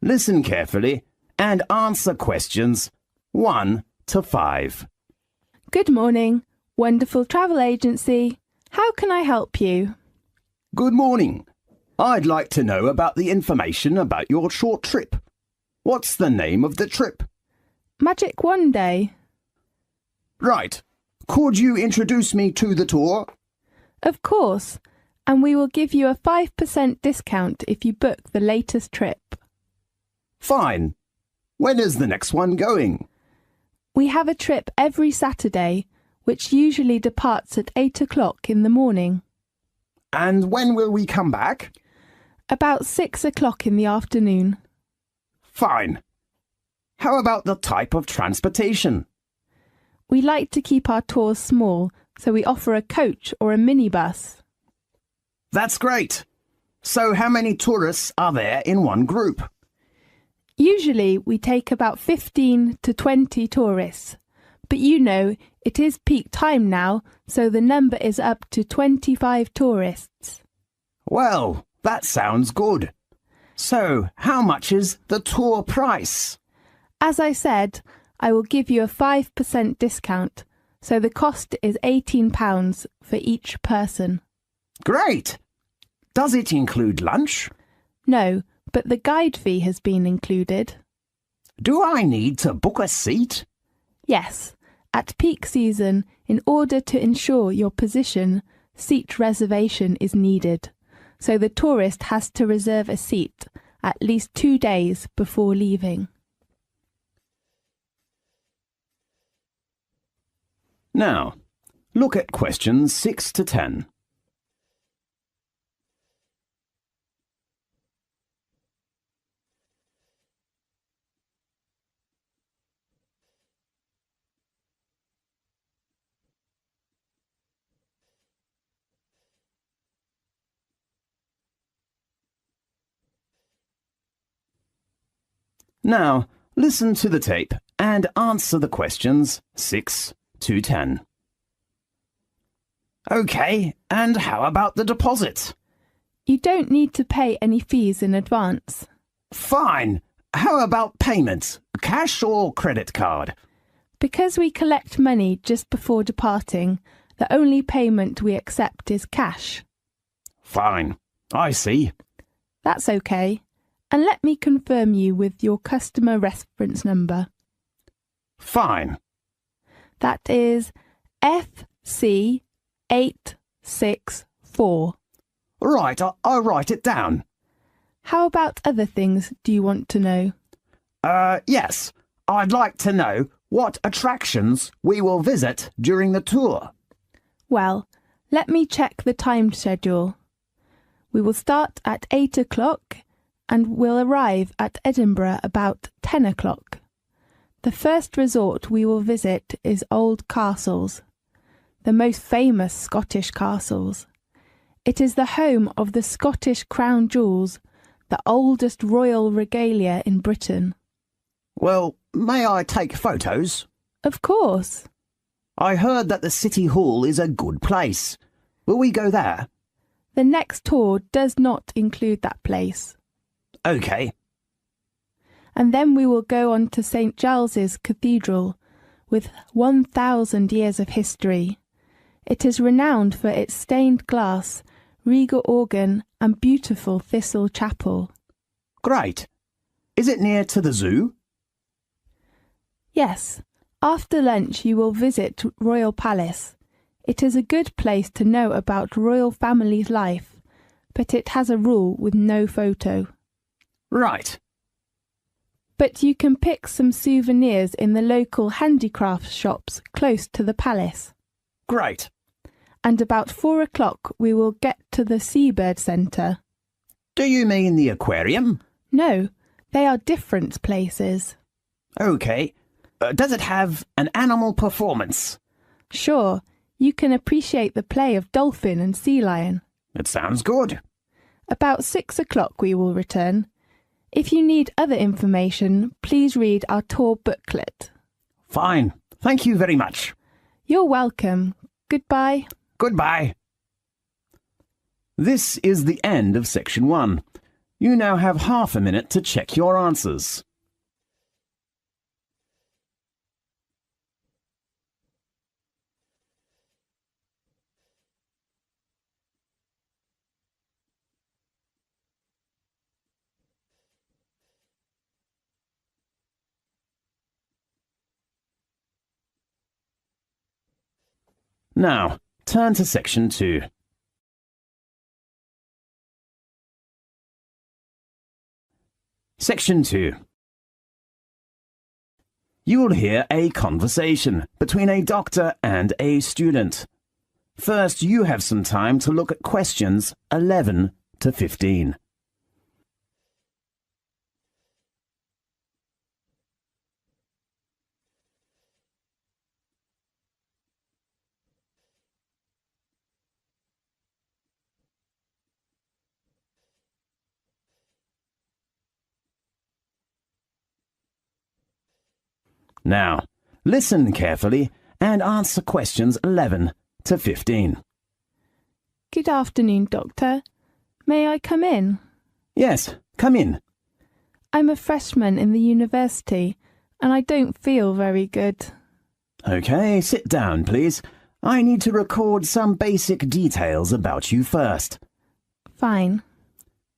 Listen carefully and answer questions 1 to 5. Good morning, Wonderful Travel Agency. How can I help you? Good morning. I'd like to know about the information about your short trip. What's the name of the trip? Magic One Day. Right. Could you introduce me to the tour? Of course, and we will give you a 5% discount if you book the latest trip. Fine. When is the next one going? We have a trip every Saturday, which usually departs at 8 o'clock in the morning. And when will we come back? About 6 o'clock in the afternoon. Fine. How about the type of transportation? We like to keep our tours small, so we offer a coach or a minibus. That's great. So how many tourists are there in one group? Usually we take about 15 to 20 tourists, but you know, it is peak time now, so the number is up to 25 tourists. Well, that sounds good. So, how much is the tour price? As I said, I will give you a 5% discount, so the cost is £18 for each person. Great! Does it include lunch? No, but the guide fee has been included. Do I need to book a seat? Yes, at peak season, in order to ensure your position, seat reservation is needed. So the tourist has to reserve a seat at least 2 days before leaving. Now, look at questions 6 to 10. Now, listen to the tape and answer the questions 6 to 10. OK, and how about the deposit? You don't need to pay any fees in advance. Fine. How about payment? Cash or credit card? Because we collect money just before departing, the only payment we accept is cash. Fine. I see. That's okay. And let me confirm you with your customer reference number. Fine. That is FC864. Right, I'll write it down. How about other things do you want to know? Yes. I'd like to know what attractions we will visit during the tour. Well, let me check the time schedule. We will start at 8 o'clock and will arrive at Edinburgh about 10 o'clock. The first resort we will visit is Old Castles, the most famous Scottish castles. It is the home of the Scottish crown jewels, the oldest royal regalia in Britain. Well, may I take photos? Of course. I heard that the City Hall is a good place. Will we go there? The next tour does not include that place. OK. And then we will go on to St. Giles's Cathedral, with 1,000 years of history. It is renowned for its stained glass, regal organ and beautiful thistle chapel. Great. Is it near to the zoo? Yes. After lunch you will visit Royal Palace. It is a good place to know about royal family's life, but it has a rule with no photo. Right. But you can pick some souvenirs in the local handicraft shops close to the palace. Great. And about 4 o'clock we will get to the Seabird Centre. Do you mean the aquarium? No, they are different places. OK. Does it have an animal performance? Sure, you can appreciate the play of dolphin and sea lion. It sounds good. About 6 o'clock we will return. If you need other information, please read our tour booklet. Fine. Thank you very much. You're welcome. Goodbye. Goodbye. This is the end of section 1. You now have half a minute to check your answers. Now, turn to section 2. Section 2. You will hear a conversation between a doctor and a student. First, you have some time to look at questions 11 to 15. Now, listen carefully and answer questions 11 to 15. Good afternoon, Doctor. May I come in? Yes, come in. I'm a freshman in the university and I don't feel very good. Okay, sit down, please. I need to record some basic details about you first. Fine.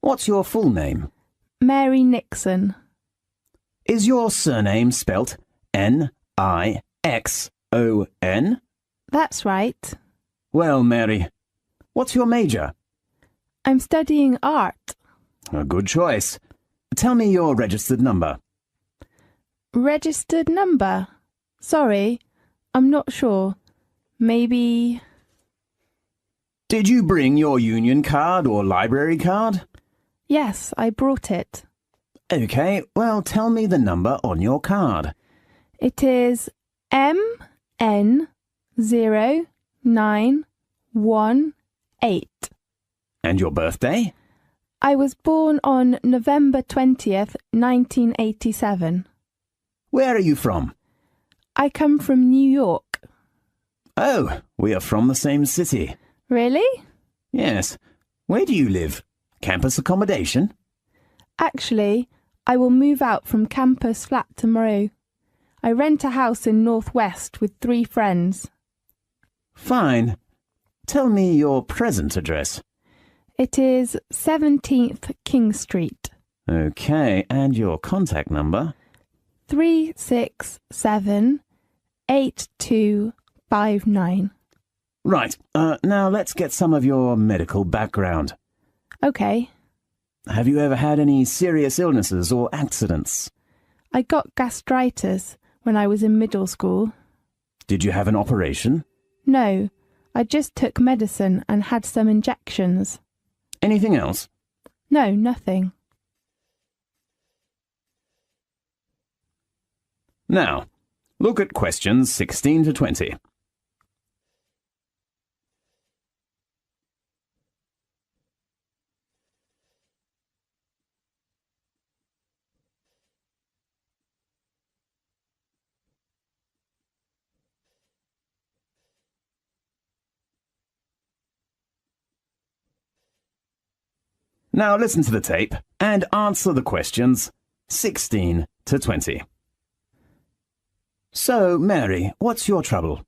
What's your full name? Mary Nixon. Is your surname spelt Nixon? That's right. Well, Mary, what's your major? I'm studying art. A good choice. Tell me your registered number. Registered number? Sorry, I'm not sure. Maybe... Did you bring your union card or library card? Yes, I brought it. Okay, well, tell me the number on your card. It is MN0918. And your birthday? I was born on November 20th, 1987. Where are you from? I come from New York. Oh, we are from the same city. Really? Yes. Where do you live? Campus accommodation? Actually, I will move out from campus flat tomorrow. I rent a house in Northwest with 3 friends. Fine. Tell me your present address. It is 17th King Street. Okay, and your contact number? 367-8259. Right, now let's get some of your medical background. Okay. Have you ever had any serious illnesses or accidents? I got gastritis when I was in middle school. Did you have an operation? No, I just took medicine and had some injections. Anything else? No, nothing. Now, look at questions 16 to 20. Now listen to the tape and answer the questions 16 to 20. So, Mary, what's your trouble?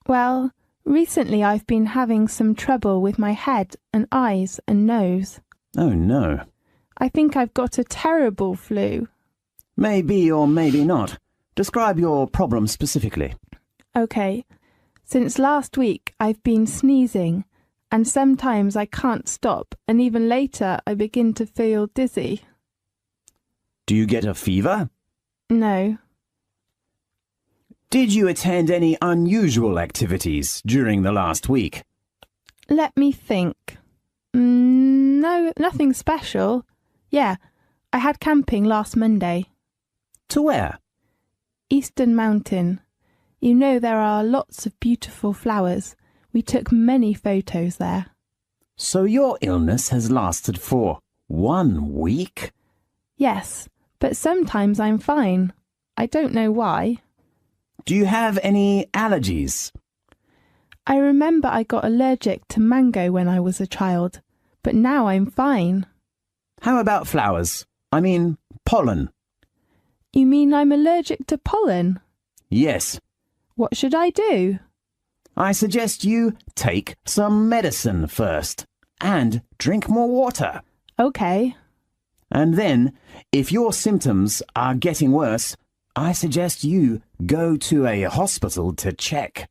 Well, recently I've been having some trouble with my head and eyes and nose. Oh, no. I think I've got a terrible flu. Maybe or maybe not. Describe your problem specifically. Okay. Since last week I've been sneezing, and sometimes I can't stop, and even later I begin to feel dizzy. Do you get a fever? No. Did you attend any unusual activities during the last week? Let me think. No, nothing special. Yeah, I had camping last Monday. To where? Eastern Mountain. You know there are lots of beautiful flowers. We took many photos there. So your illness has lasted for 1 week? Yes, but sometimes I'm fine. I don't know why. Do you have any allergies? I remember I got allergic to mango when I was a child, but now I'm fine. How about flowers? I mean, pollen. You mean I'm allergic to pollen? Yes. What should I do? I suggest you take some medicine first and drink more water. Okay. And then, if your symptoms are getting worse, I suggest you go to a hospital to check.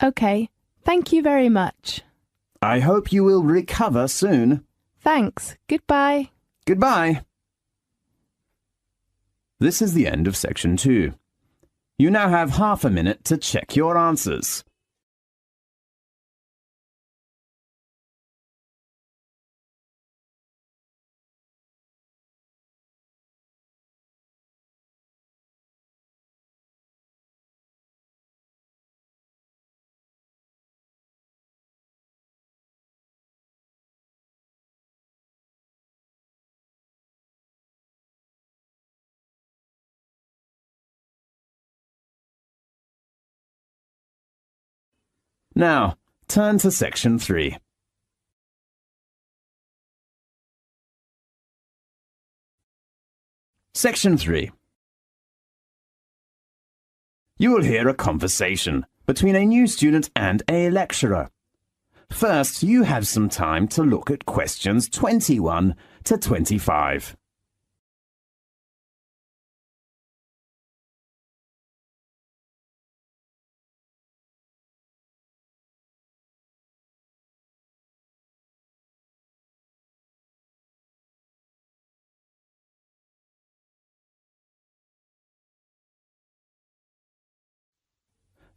Okay. Thank you very much. I hope you will recover soon. Thanks. Goodbye. Goodbye. This is the end of section 2. You now have half a minute to check your answers. Now, turn to section 3. Section 3. You will hear a conversation between a new student and a lecturer. First, you have some time to look at questions 21 to 25.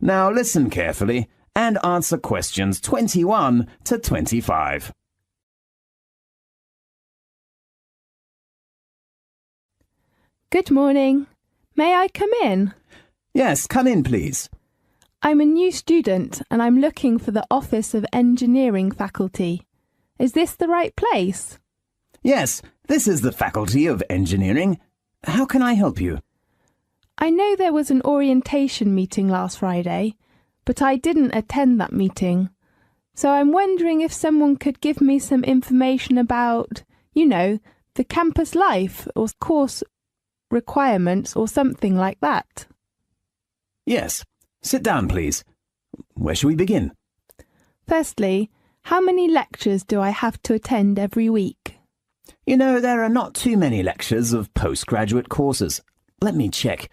Now listen carefully and answer questions 21 to 25. Good morning. May I come in? Yes, come in, please. I'm a new student and I'm looking for the Office of Engineering faculty. Is this the right place? Yes, this is the Faculty of Engineering. How can I help you? I know there was an orientation meeting last Friday, but I didn't attend that meeting. So I'm wondering if someone could give me some information about, the campus life or course requirements or something like that. Yes. Sit down, please. Where shall we begin? Firstly, how many lectures do I have to attend every week? There are not too many lectures of postgraduate courses. Let me check.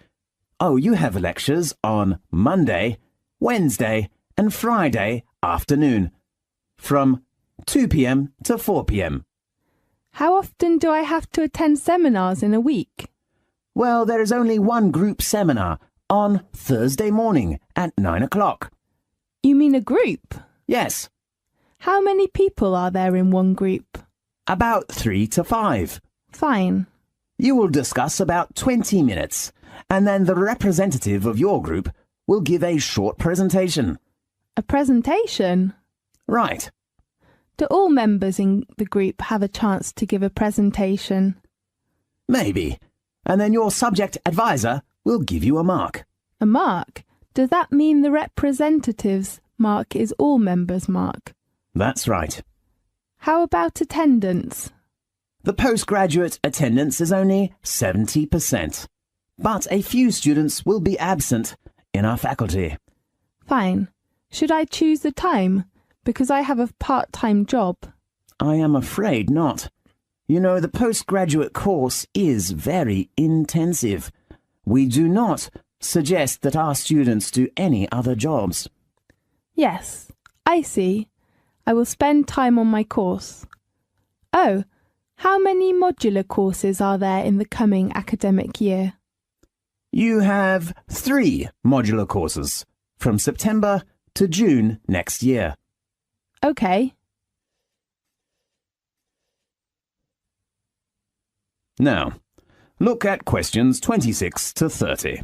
Oh, you have lectures on Monday, Wednesday, and Friday afternoon, from 2 p.m. to 4 p.m. How often do I have to attend seminars in a week? Well, there is only one group seminar on Thursday morning at 9 o'clock. You mean a group? Yes. How many people are there in one group? About 3 to 5. Fine. You will discuss about 20 minutes, and then the representative of your group will give a short presentation. A presentation? Right. Do all members in the group have a chance to give a presentation? Maybe. And then your subject advisor will give you a mark. A mark? Does that mean the representative's mark is all members' mark? That's right. How about attendance? The postgraduate attendance is only 70%, but a few students will be absent in our faculty. Fine. Should I choose the time? Because I have a part-time job. I am afraid not. The postgraduate course is very intensive. We do not suggest that our students do any other jobs. Yes, I see. I will spend time on my course. Oh, how many modular courses are there in the coming academic year? You have 3 modular courses from September to June next year. Okay. Now, look at questions 26 to 30.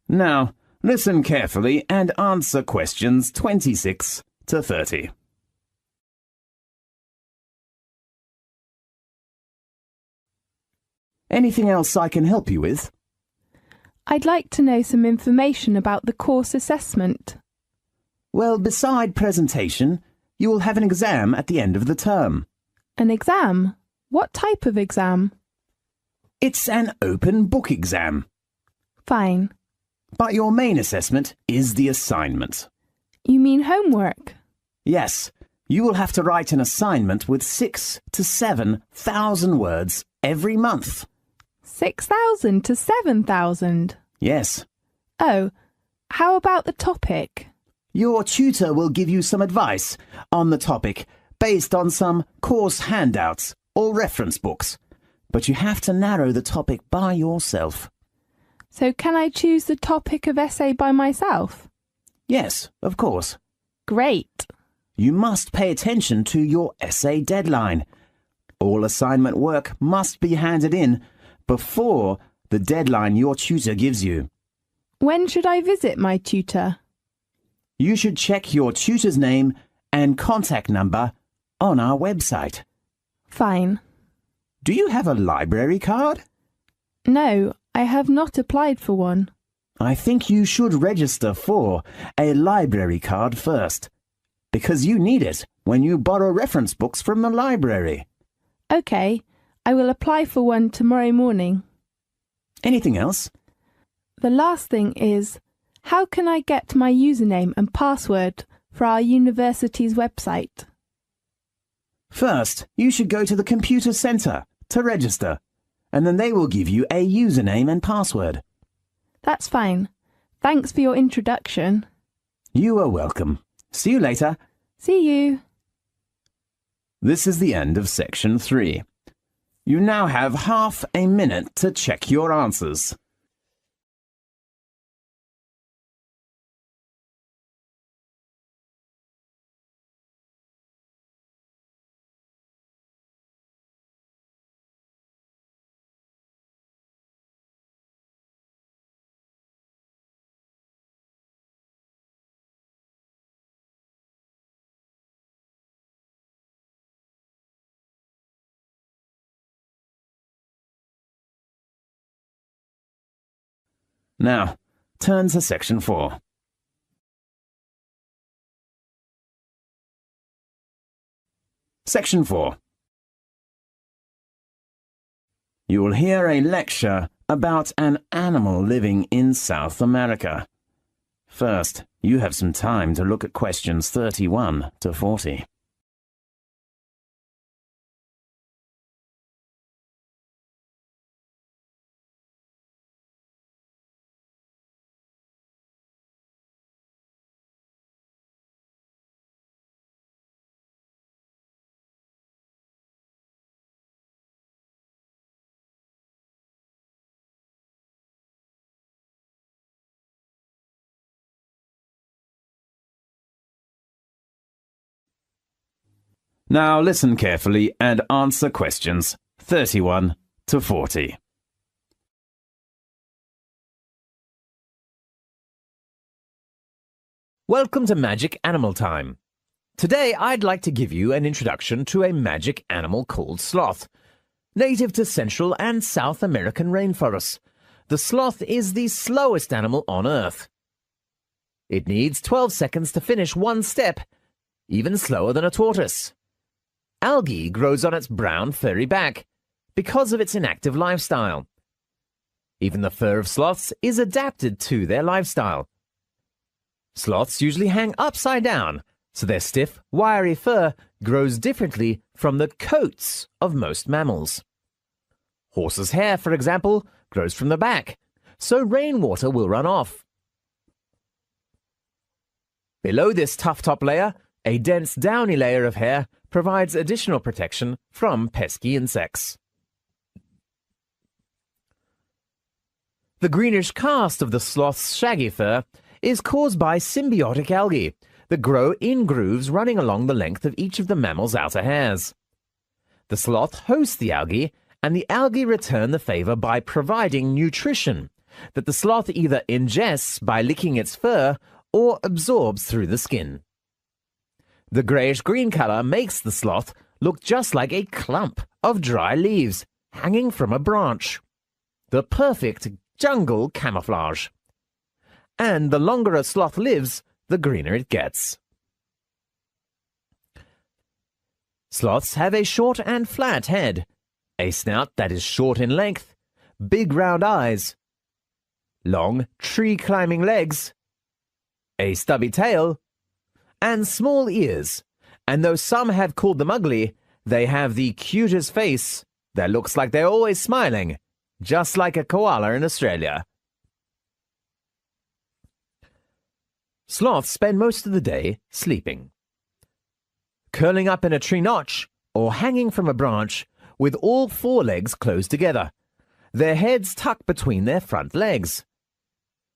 Now, Listen carefully and answer questions 26 to 30. Anything else I can help you with? I'd like to know some information about the course assessment. Well, beside presentation, you will have an exam at the end of the term. An exam? What type of exam? It's an open book exam. Fine. But your main assessment is the assignment. You mean homework? Yes, you will have to write an assignment with 6,000 to 7,000 words every month. 6,000 to 7,000? Yes. Oh, how about the topic? Your tutor will give you some advice on the topic based on some course handouts or reference books, but you have to narrow the topic by yourself. So can I choose the topic of essay by myself? Yes, of course. Great. You must pay attention to your essay deadline. All assignment work must be handed in before the deadline your tutor gives you. When should I visit my tutor? You should check your tutor's name and contact number on our website. Fine. Do you have a library card? No, I have not applied for one. I think you should register for a library card first, because you need it when you borrow reference books from the library. OK, I will apply for one tomorrow morning. Anything else? The last thing is, how can I get my username and password for our university's website? First, you should go to the computer centre to register, and then they will give you a username and password. That's fine. Thanks for your introduction. You are welcome. See you later. See you. This is the end of section 3. You now have half a minute to check your answers. Now, turn to section 4. Section 4. You will hear a lecture about an animal living in South America. First, you have some time to look at questions 31 to 40. Now listen carefully and answer questions 31 to 40. Welcome to Magic Animal Time. Today I'd like to give you an introduction to a magic animal called sloth. Native to Central and South American rainforests, the sloth is the slowest animal on Earth. It needs 12 seconds to finish one step, even slower than a tortoise. Algae grows on its brown, furry back because of its inactive lifestyle. Even the fur of sloths is adapted to their lifestyle. Sloths usually hang upside down, so their stiff, wiry fur grows differently from the coats of most mammals. Horses' hair, for example, grows from the back, so rainwater will run off. Below this tough top layer, a dense downy layer of hair provides additional protection from pesky insects. The greenish cast of the sloth's shaggy fur is caused by symbiotic algae that grow in grooves running along the length of each of the mammal's outer hairs. The sloth hosts the algae, and the algae return the favor by providing nutrition that the sloth either ingests by licking its fur or absorbs through the skin. The greyish-green colour makes the sloth look just like a clump of dry leaves hanging from a branch. The perfect jungle camouflage. And the longer a sloth lives, the greener it gets. Sloths have a short and flat head, a snout that is short in length, big round eyes, long tree-climbing legs, a stubby tail, and small ears, and though some have called them ugly, they have the cutest face that looks like they're always smiling, just like a koala in Australia. Sloths spend most of the day sleeping. Curling up in a tree notch or hanging from a branch with all four legs closed together, their heads tucked between their front legs.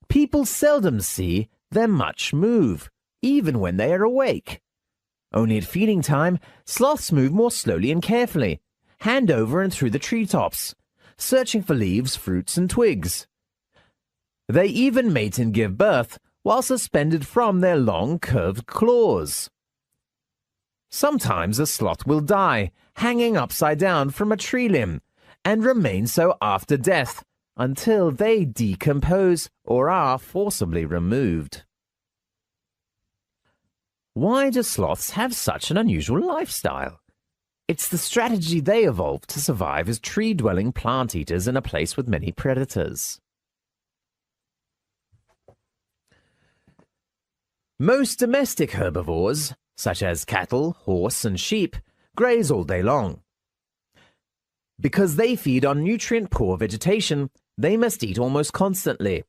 People seldom see them much move, even when they are awake. Only at feeding time, sloths move more slowly and carefully, hand over and through the treetops, searching for leaves, fruits, and twigs. They even mate and give birth while suspended from their long, curved claws. Sometimes a sloth will die, hanging upside down from a tree limb, and remain so after death until they decompose or are forcibly removed. Why do sloths have such an unusual lifestyle? It's the strategy they evolved to survive as tree-dwelling plant eaters in a place with many predators. Most domestic herbivores, such as cattle, horse, and sheep, graze all day long. Because they feed on nutrient-poor vegetation, they must eat almost constantly.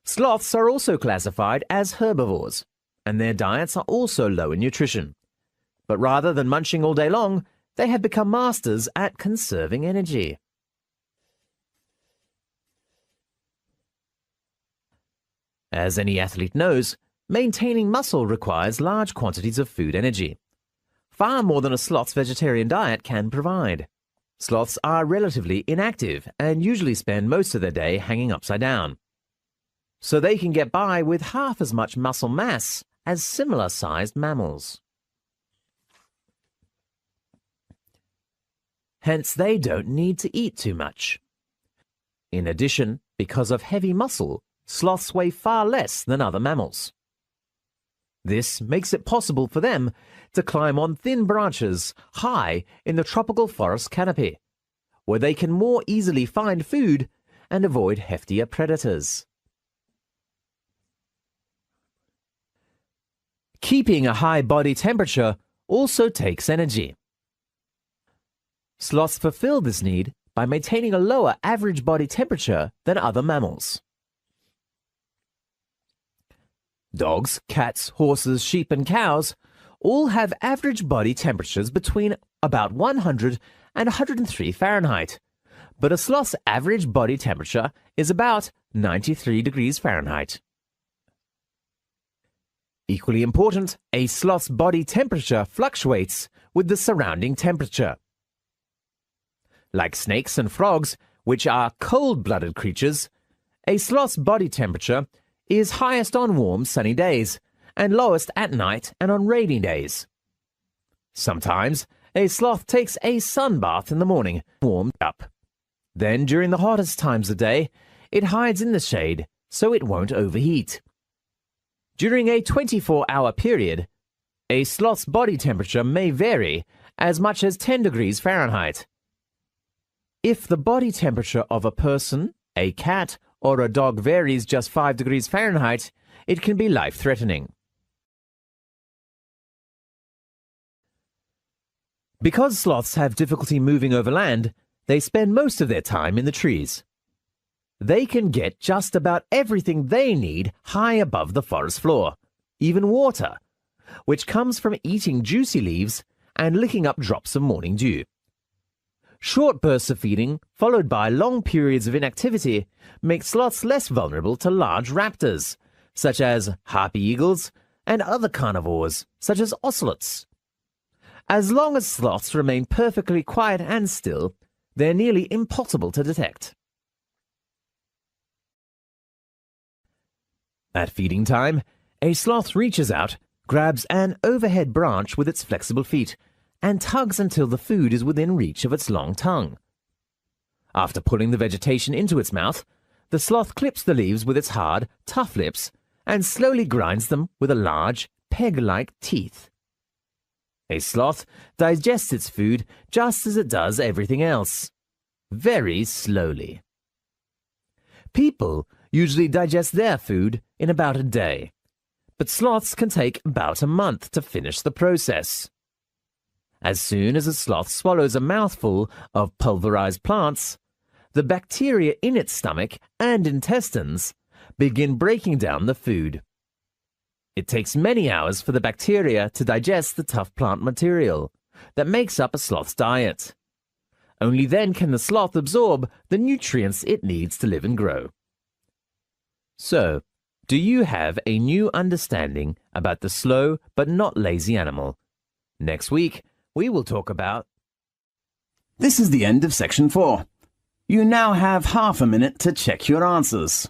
Sloths are also classified as herbivores, and their diets are also low in nutrition. But rather than munching all day long, they have become masters at conserving energy. As any athlete knows, maintaining muscle requires large quantities of food energy, far more than a sloth's vegetarian diet can provide. Sloths are relatively inactive and usually spend most of their day hanging upside down, so they can get by with half as much muscle mass as similar-sized mammals. Hence, they don't need to eat too much. In addition, because of heavy muscle, sloths weigh far less than other mammals. This makes it possible for them to climb on thin branches high in the tropical forest canopy, where they can more easily find food and avoid heftier predators. Keeping a high body temperature also takes energy. Sloths fulfill this need by maintaining a lower average body temperature than other mammals. Dogs, cats, horses, sheep, and cows all have average body temperatures between about 100 and 103 Fahrenheit, but a sloth's average body temperature is about 93 degrees Fahrenheit. Equally important, a sloth's body temperature fluctuates with the surrounding temperature. Like snakes and frogs, which are cold-blooded creatures, a sloth's body temperature is highest on warm, sunny days, and lowest at night and on rainy days. Sometimes, a sloth takes a sunbath in the morning, warmed up. Then, during the hottest times of day, it hides in the shade so it won't overheat. During a 24-hour period, a sloth's body temperature may vary as much as 10 degrees Fahrenheit. If the body temperature of a person, a cat, or a dog varies just 5 degrees Fahrenheit, it can be life-threatening. Because sloths have difficulty moving over land, they spend most of their time in the trees. They can get just about everything they need high above the forest floor, even water, which comes from eating juicy leaves and licking up drops of morning dew. Short bursts of feeding, followed by long periods of inactivity, make sloths less vulnerable to large raptors, such as harpy eagles, and other carnivores, such as ocelots. As long as sloths remain perfectly quiet and still, they're nearly impossible to detect. At feeding time, a sloth reaches out, grabs an overhead branch with its flexible feet, and tugs until the food is within reach of its long tongue. After pulling the vegetation into its mouth, the sloth clips the leaves with its hard, tough lips and slowly grinds them with a large, peg-like teeth. A sloth digests its food just as it does everything else, very slowly. People usually digest their food in about a day, but sloths can take about a month to finish the process. As soon as a sloth swallows a mouthful of pulverized plants, the bacteria in its stomach and intestines begin breaking down the food. It takes many hours for the bacteria to digest the tough plant material that makes up a sloth's diet. Only then can the sloth absorb the nutrients it needs to live and grow. So, do you have a new understanding about the slow but not lazy animal? Next week, we will talk about... This is the end of section 4. You now have half a minute to check your answers.